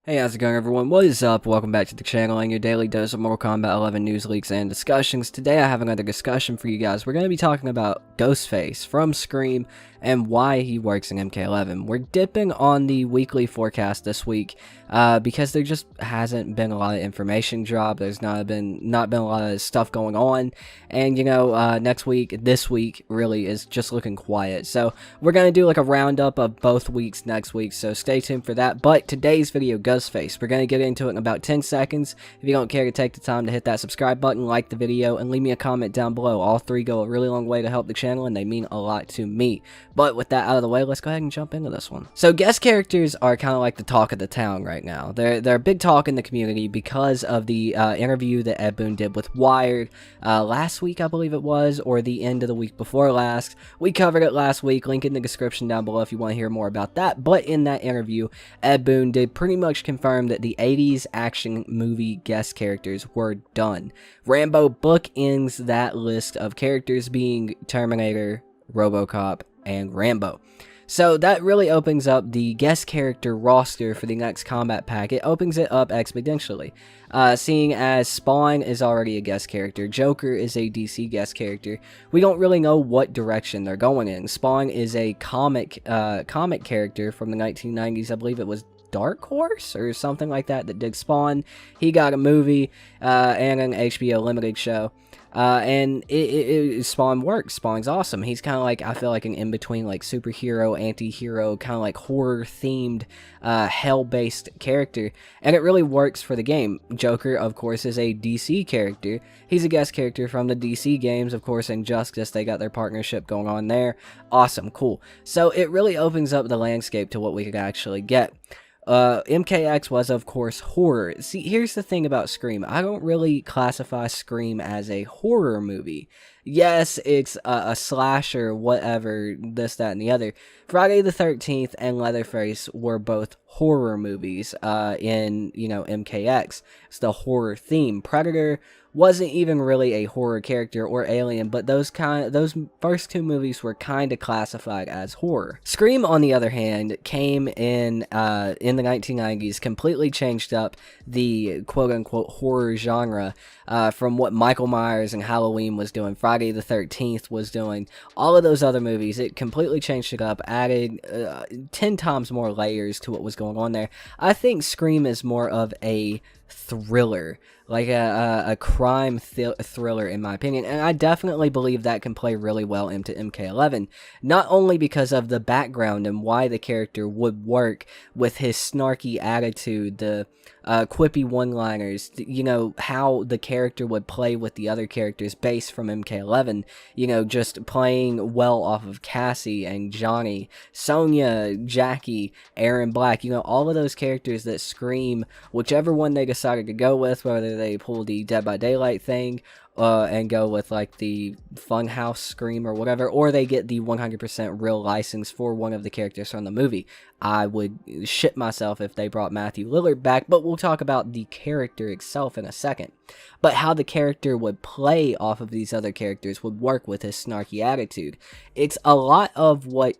Hey, how's it going, everyone? What is up? Welcome back to the channel and your daily dose of Mortal Kombat 11 news, leaks, and discussions. Today I have another discussion for you guys. We're going to be talking about Ghostface from Scream and why he works in MK11. We're dipping on the weekly forecast this week because there just hasn't been a lot of information dropped. There's not been a lot of stuff going on, and this week really is just looking quiet. So we're going to do like a roundup of both weeks next week, so stay tuned for that. But today's video, Ghostface, we're going to get into it in about 10 seconds. If you don't care to take the time to hit that subscribe button, like the video, and leave me a comment down below. All three go a really long way to help the channel, and they mean a lot to me. But with that out of the way, let's go ahead and jump into this one. So guest characters are kind of like the talk of the town right now. They're a big talk in the community because of the interview that Ed Boon did with Wired last week, I believe it was, or the end of the week before last. We covered it last week. Link in the description down below if you want to hear more about that. But in that interview, Ed Boon did pretty much confirm that the 80s action movie guest characters were done. Rambo bookends that list of characters being Terminator, RoboCop, and Rambo. So that really opens up the guest character roster for the next combat pack. It opens it up exponentially. Seeing as Spawn is already a guest character, Joker is a DC guest character, we don't really know what direction they're going in. Spawn is a comic character from the 1990s, I believe it was Dark Horse or something like that did Spawn. He got a movie and an HBO limited show. And Spawn works. Spawn's awesome. He's kind of like, I feel like an in-between, like, superhero, anti-hero, kind of like horror-themed, hell-based character. And it really works for the game. Joker, of course, is a DC character. He's a guest character from the DC games, of course, Injustice. They got their partnership going on there. Awesome, cool. So it really opens up the landscape to what we could actually get. MKX was, of course, horror. See, here's the thing about Scream. I don't really classify Scream as a horror movie. Yes, it's a slasher, whatever, this, that, and the other. Friday the 13th and Leatherface were both horror movies in, MKX. It's the horror theme. Predator wasn't even really a horror character or Alien, but those first two movies were kind of classified as horror. Scream, on the other hand, came in the 1990s, completely changed up the quote-unquote horror genre from what Michael Myers and Halloween was doing, Friday the 13th was doing, all of those other movies. It completely changed it up, added 10 times more layers to what was going on there. I think Scream is more of a thriller, like a crime thriller, in my opinion, and I definitely believe that can play really well into MK11, not only because of the background and why the character would work with his snarky attitude, the quippy one-liners, how the character would play with the other characters based from MK11, just playing well off of Cassie and Johnny, Sonya, Jackie, Aaron Black, all of those characters that Scream, whichever one they decided to go with, whether they pull the Dead by Daylight thing and go with like the Funhouse Scream or whatever, or they get the 100% real license for one of the characters from the movie. I would shit myself if they brought Matthew Lillard back, but we'll talk about the character itself in a second. But how the character would play off of these other characters would work with his snarky attitude. It's a lot of what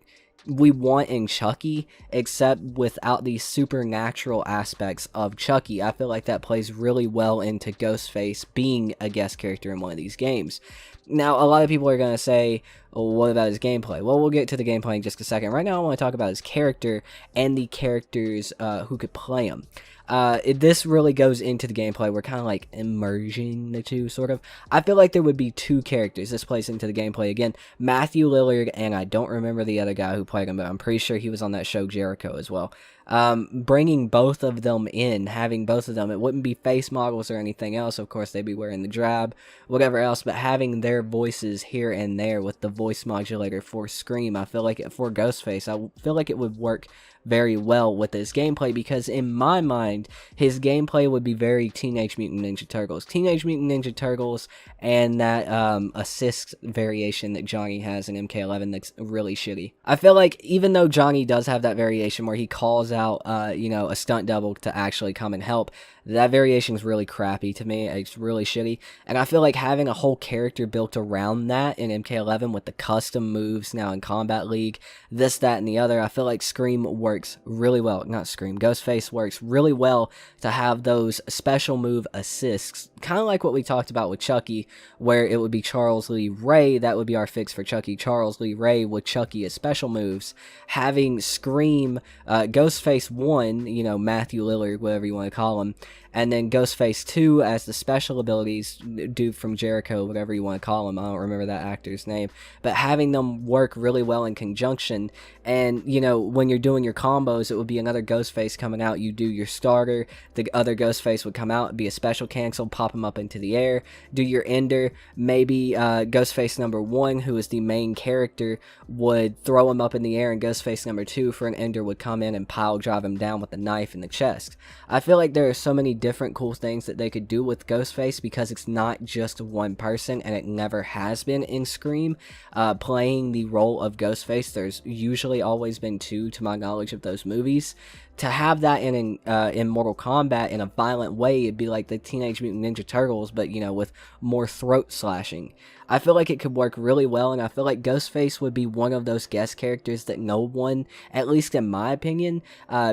we want in Chucky, except without the supernatural aspects of Chucky. I feel like that plays really well into Ghostface being a guest character in one of these games. Now, a lot of people are going to say, well, what about his gameplay? Well, we'll get to the gameplay in just a second. Right now, I want to talk about his character and the characters who could play him. This really goes into the gameplay. We're kind of like immerging the two, sort of. I feel like there would be two characters. This plays into the gameplay again. Matthew Lillard, and I don't remember the other guy who played him, but I'm pretty sure he was on that show Jericho as well. Bringing both of them in, having both of them, it wouldn't be face models or anything else. Of course, they'd be wearing the drab, whatever else, but having their voices here and there with the voice modulator for Scream, I feel like for Ghostface, I feel like it would work very well with his gameplay, because in my mind, his gameplay would be very Teenage Mutant Ninja Turtles. Teenage Mutant Ninja Turtles and that assist variation that Johnny has in MK11 that's really shitty. I feel like even though Johnny does have that variation where he calls out, a stunt double to actually come and help, that variation is really crappy to me. It's really shitty. And I feel like having a whole character built around that in MK11 with the custom moves now in Combat League, this, that, and the other, I feel like Scream works works really well. Not Scream, Ghostface works really well to have those special move assists, kind of like what we talked about with Chucky, where it would be Charles Lee Ray. That would be our fix for Chucky. Charles Lee Ray with Chucky as special moves. Having Scream, Ghostface 1, you know, Matthew Lillard, whatever you want to call him, and then Ghostface 2 as the special abilities, dude from Jericho, whatever you want to call him. I don't remember that actor's name. But having them work really well in conjunction, and, you know, when you're doing your combos, it would be another Ghostface coming out. You do your starter, the other Ghostface would come out, be a special cancel, pop him up into the air, do your ender, maybe Ghostface number 1, who is the main character, would throw him up in the air, and Ghostface number 2 for an ender would come in and pile drive him down with a knife in the chest. I feel like there are so many different cool things that they could do with Ghostface, because it's not just one person, and it never has been in Scream playing the role of Ghostface. There's usually always been 2, to my knowledge, of those movies. To have that in Mortal Kombat in a violent way, it'd be like the Teenage Mutant Ninja Turtles, but, you know, with more throat slashing. I feel like it could work really well, and I feel like Ghostface would be one of those guest characters that no one, at least in my opinion,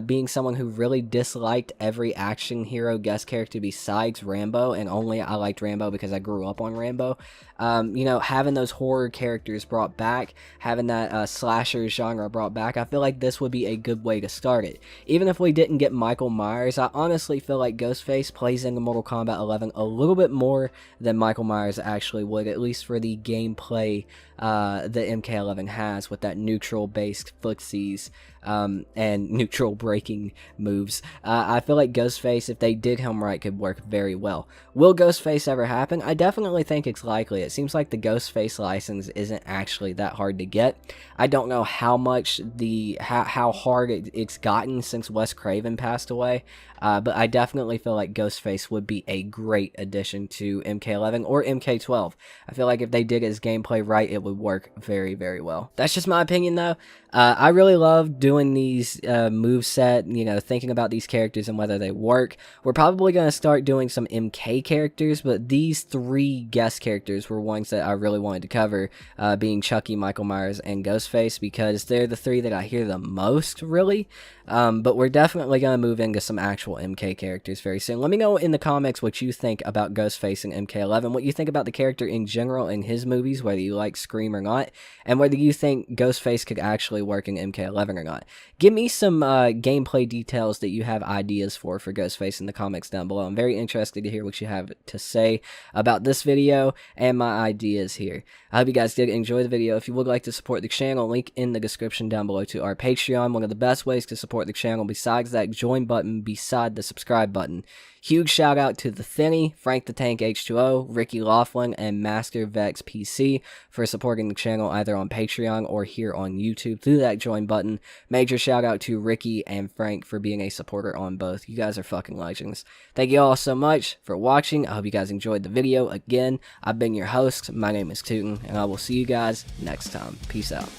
being someone who really disliked every action hero guest character besides Rambo, and only I liked Rambo because I grew up on Rambo, you know, having those horror characters brought back, having that slasher genre brought back, I feel like this would be a good way to start it. Even if we didn't get Michael Myers, I honestly feel like Ghostface plays into Mortal Kombat 11 a little bit more than Michael Myers actually would, at least for the gameplay that MK11 has, with that neutral-based footsies and neutral breaking moves. I feel like Ghostface, if they did him right, could work very well. Will Ghostface ever happen? I definitely think it's likely. It seems like the Ghostface license isn't actually that hard to get. I don't know how much how hard it's gotten since Wes Craven passed away, but I definitely feel like Ghostface would be a great addition to MK11 or MK12. I feel like if they did his gameplay right, it would work very, very well. That's just my opinion, though. I really love doing these moveset, you know, thinking about these characters and whether they work. We're probably going to start doing some MK characters, but these 3 guest characters were ones that I really wanted to cover, being Chucky, Michael Myers, and Ghostface, because they're the 3 that I hear the most, really. But we're definitely going to move into some actual MK characters very soon. Let me know in the comments what you think about Ghostface and MK11, what you think about the character in general in his movies, whether you like Scream or not, and whether you think Ghostface could actually work in MK11 or not. Give me some gameplay details that you have ideas for Ghostface in the comments down below. I'm very interested to hear what you have to say about this video and my ideas here. I hope you guys did enjoy the video. If you would like to support the channel, link in the description down below to our Patreon, one of the best ways to support the channel besides that join button beside the subscribe button. Huge shout out to The Thinny, Frank the Tank H2O, Ricky Laughlin, and Master Vex PC for supporting the channel either on Patreon or here on YouTube through that join button. Major shout out to Ricky and Frank for being a supporter on both. You guys are fucking legends. Thank you all so much for watching. I hope you guys enjoyed the video. Again, I've been your host. My name is Tooten, and I will see you guys next time. Peace out.